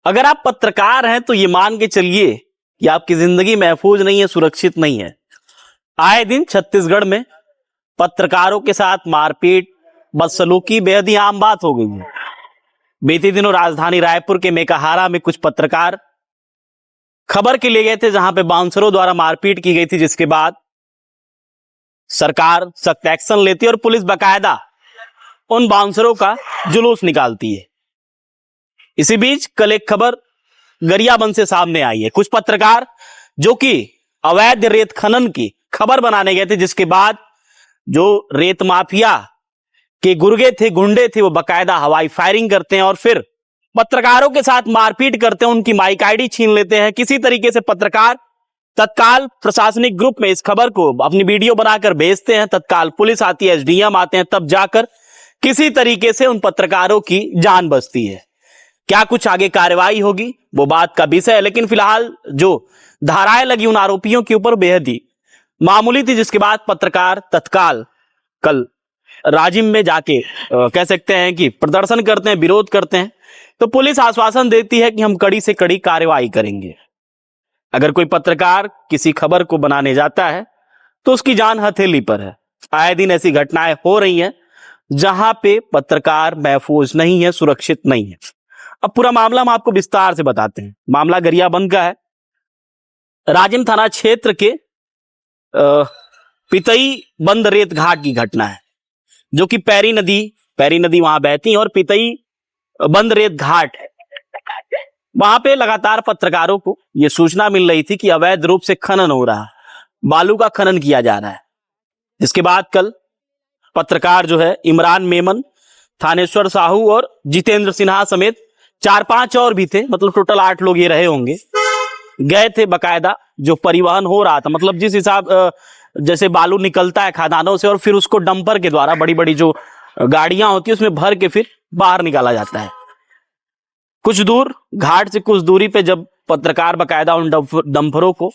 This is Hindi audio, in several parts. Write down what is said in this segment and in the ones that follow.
अगर आप पत्रकार हैं तो ये मान के चलिए कि आपकी जिंदगी महफूज नहीं है, सुरक्षित नहीं है। आए दिन छत्तीसगढ़ में पत्रकारों के साथ मारपीट, बदसलूकी बेहद ही आम बात हो गई है। बीते दिनों राजधानी रायपुर के मेकाहारा में कुछ पत्रकार खबर के लिए गए थे जहां पे बाउंसरों द्वारा मारपीट की गई थी, जिसके बाद सरकार सख्त एक्शन लेती है और पुलिस बाकायदा उन बाउंसरों का जुलूस निकालती है। इसी बीच कल एक खबर गरियाबंद से सामने आई है। कुछ पत्रकार जो कि अवैध रेत खनन की खबर बनाने गए थे, जिसके बाद जो रेत माफिया के गुंडे थे वो बाकायदा हवाई फायरिंग करते हैं और फिर पत्रकारों के साथ मारपीट करते हैं, उनकी माइक आईडी छीन लेते हैं। किसी तरीके से पत्रकार तत्काल प्रशासनिक ग्रुप में इस खबर को अपनी वीडियो बनाकर भेजते हैं। तत्काल पुलिस आती है, एसडीएम आते हैं, तब जाकर किसी तरीके से उन पत्रकारों की जान बचती है। क्या कुछ आगे कार्रवाई होगी वो बात का विषय है, लेकिन फिलहाल जो धाराएं लगी उन आरोपियों के ऊपर बेहद ही मामूली थी, जिसके बाद पत्रकार तत्काल कल राजिम में जाके कह सकते हैं कि प्रदर्शन करते हैं, विरोध करते हैं। तो पुलिस आश्वासन देती है कि हम कड़ी से कड़ी कार्रवाई करेंगे। अगर कोई पत्रकार किसी खबर को बनाने जाता है तो उसकी जान हथेली पर है। आए दिन ऐसी घटनाएं हो रही हैं जहां पे पत्रकार महफूज नहीं है, सुरक्षित नहीं है। अब पूरा मामला हम आपको विस्तार से बताते हैं। मामला गरियाबंद का है। राजिम थाना क्षेत्र के पितई बंद रेत घाट की घटना है, जो कि पैरी नदी वहां बहती है और पितई बंद रेत घाट है। वहां पे लगातार पत्रकारों को यह सूचना मिल रही थी कि अवैध रूप से खनन हो रहा है, बालू का खनन किया जा रहा है। जिसके बाद कल पत्रकार जो है इमरान मेमन, थानेश्वर साहू और जितेंद्र सिन्हा समेत 4-5 और भी थे, मतलब टोटल 8 लोग ये रहे होंगे, गए थे। बकायदा जो परिवहन हो रहा था, मतलब जिस हिसाब जैसे बालू निकलता है खदानों से और फिर उसको डंपर के द्वारा बड़ी बड़ी जो गाड़ियां होती है उसमें भर के फिर बाहर निकाला जाता है। कुछ दूर घाट से कुछ दूरी पे जब पत्रकार बकायदा उन डंपरों को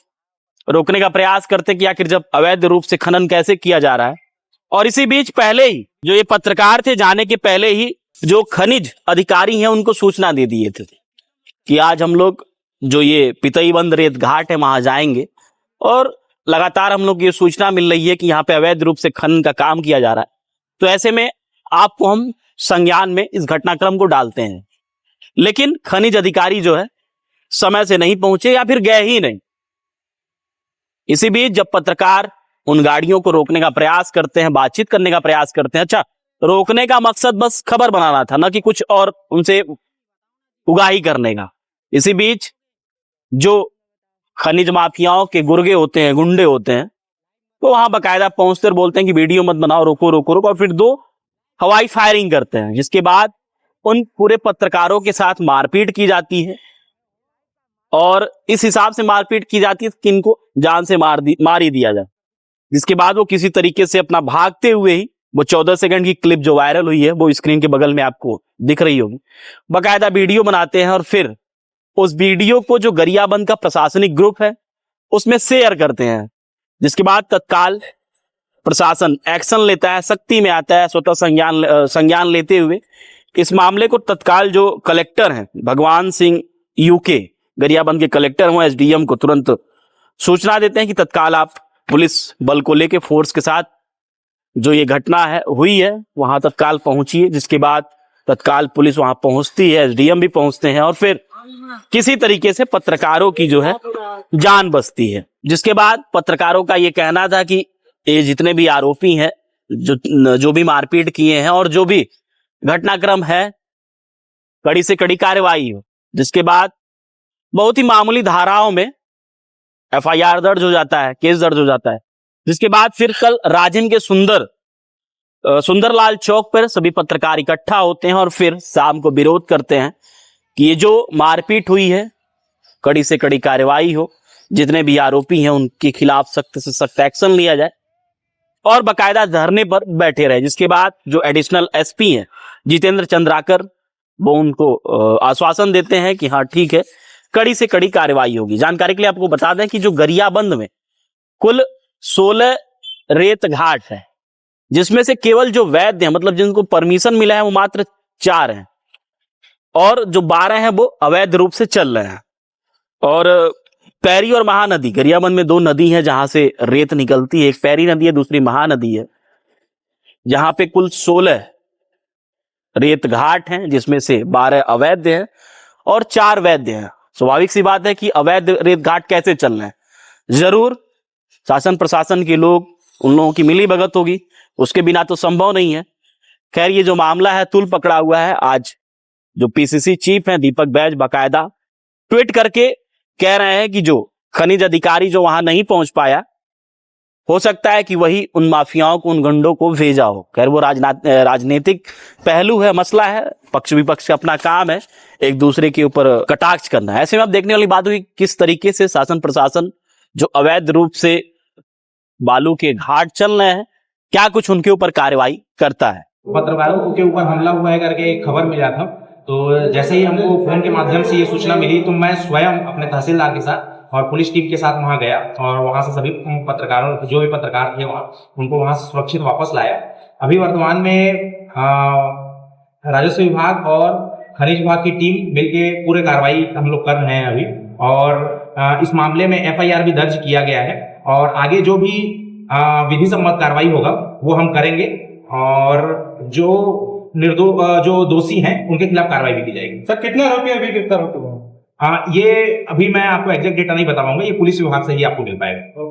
रोकने का प्रयास करते कि आखिर जब अवैध रूप से खनन कैसे किया जा रहा है, और इसी बीच पहले ही जो ये पत्रकार थे जाने के पहले ही जो खनिज अधिकारी हैं उनको सूचना दे दिए थे कि आज हम लोग जो ये पितई बंद रेत घाट है वहां जाएंगे, और लगातार हम लोग ये सूचना मिल रही है कि यहाँ पे अवैध रूप से खनन का काम किया जा रहा है। तो ऐसे में आपको हम संज्ञान में इस घटनाक्रम को डालते हैं। लेकिन खनिज अधिकारी जो है समय से नहीं पहुंचे या फिर गए ही नहीं। इसी बीच जब पत्रकार उन गाड़ियों को रोकने का प्रयास करते हैं, बातचीत करने का प्रयास करते हैं, अच्छा रोकने का मकसद बस खबर बनाना था, ना कि कुछ और उनसे उगाही करने का। इसी बीच जो खनिज माफियाओं के गुर्गे होते हैं, गुंडे होते हैं, तो वहां बकायदा पहुंचते और बोलते हैं कि वीडियो मत बनाओ, रोको रोको रोको, और फिर 2 हवाई फायरिंग करते हैं। जिसके बाद उन पूरे पत्रकारों के साथ मारपीट की जाती है, और इस हिसाब से मारपीट की जाती है कि इनको जान से मार ही दिया जाए। जिसके बाद वो किसी तरीके से अपना भागते हुए ही, वो 14 सेकंड की क्लिप जो वायरल हुई है वो स्क्रीन के बगल में आपको दिख रही होगी, बकायदा वीडियो बनाते हैं और फिर उस वीडियो को जो गरियाबंद का प्रशासनिक ग्रुप है उसमें शेयर करते हैं। जिसके बाद तत्काल प्रशासन एक्शन लेता है, सख्ती में आता है, स्वतः संज्ञान लेते हुए इस मामले को तत्काल जो कलेक्टर हैं भगवान सिंह यूके, गरियाबंद के कलेक्टर हैं, एसडीएम को तुरंत सूचना देते हैं कि तत्काल आप पुलिस बल को लेके फोर्स के साथ जो ये घटना है हुई है वहां तत्काल पहुंचिए। जिसके बाद तत्काल पुलिस वहां पहुंचती है, एसडीएम भी पहुंचते हैं, और फिर किसी तरीके से पत्रकारों की जो है जान बचती है। जिसके बाद पत्रकारों का ये कहना था कि ये जितने भी आरोपी हैं, जो भी मारपीट किए हैं और जो भी घटनाक्रम है, कड़ी से कड़ी कार्रवाई हो। जिसके बाद बहुत ही मामूली धाराओं में एफआईआर दर्ज हो जाता है, केस दर्ज हो जाता है। जिसके बाद फिर कल राजिम के सुंदरलाल चौक पर सभी पत्रकार इकट्ठा होते हैं और फिर शाम को विरोध करते हैं कि ये जो मारपीट हुई है कड़ी से कड़ी कार्रवाई हो, जितने भी आरोपी हैं उनके खिलाफ सख्त से सख्त एक्शन लिया जाए, और बकायदा धरने पर बैठे रहे। जिसके बाद जो एडिशनल एसपी हैं जितेंद्र चंद्राकर, वो उनको आश्वासन देते हैं कि हाँ ठीक है, कड़ी से कड़ी कार्रवाई होगी। जानकारी के लिए आपको बता दें कि जो गरियाबंद में कुल 16 रेत घाट है, जिसमें से केवल जो वैध है, मतलब जिनको परमिशन मिला है, वो मात्र 4 हैं। और जो 12 हैं वो अवैध रूप से चल रहे हैं। और पैरी और महानदी, गरियाबंद में 2 नदी हैं जहां से रेत निकलती है, एक पैरी नदी है, दूसरी महानदी है, जहां पे कुल 16 रेत घाट हैं, जिसमें से 12 अवैध हैं और 4 वैध हैं। स्वाभाविक सी बात है कि अवैध रेत घाट कैसे चल रहे हैं, जरूर शासन प्रशासन के लोग, उन लोगों की मिली भगत होगी, उसके बिना तो संभव नहीं है। खैर, ये जो मामला है तूल पकड़ा हुआ है। आज जो पीसीसी चीफ हैं दीपक बैज बाकायदा ट्वीट करके कह रहे हैं कि जो खनिज अधिकारी जो वहां नहीं पहुंच पाया, हो सकता है कि वही उन माफियाओं को, उन गुंडों को भेजा हो। खैर, वो राजनीतिक पहलू है, मसला है, पक्ष विपक्ष का अपना काम है एक दूसरे के ऊपर कटाक्ष करना। ऐसे में अब देखने वाली बात हुई किस तरीके से शासन प्रशासन जो अवैध रूप से बालू के घाट चल रहे हैं, क्या कुछ उनके ऊपर कार्रवाई करता है। पत्रकारों के ऊपर हमला हुआ है करके एक खबर मिला था, तो जैसे ही हमको फोन के माध्यम से ये सूचना मिली तो मैं स्वयं अपने तहसीलदार के साथ और पुलिस टीम के साथ वहां गया और वहां से सभी पत्रकारों, जो भी पत्रकार थे वहां, उनको वहां से सुरक्षित वापस लाया। अभी वर्तमान में राजस्व विभाग और खनिज विभाग की टीम मिलके पूरे कार्रवाई हम लोग कर रहे हैं अभी, और इस मामले में FIR भी दर्ज किया गया है और आगे जो भी विधि सम्मत कार्रवाई होगा वो हम करेंगे और जो जो दोषी हैं उनके खिलाफ कार्रवाई भी की जाएगी। सर, कितने आरोपी अभी गिरफ्तार हो चुके हैं? ये अभी मैं आपको एग्जैक्ट डेटा नहीं बता पाऊंगा, ये पुलिस विभाग से ही आपको मिल पाएगा।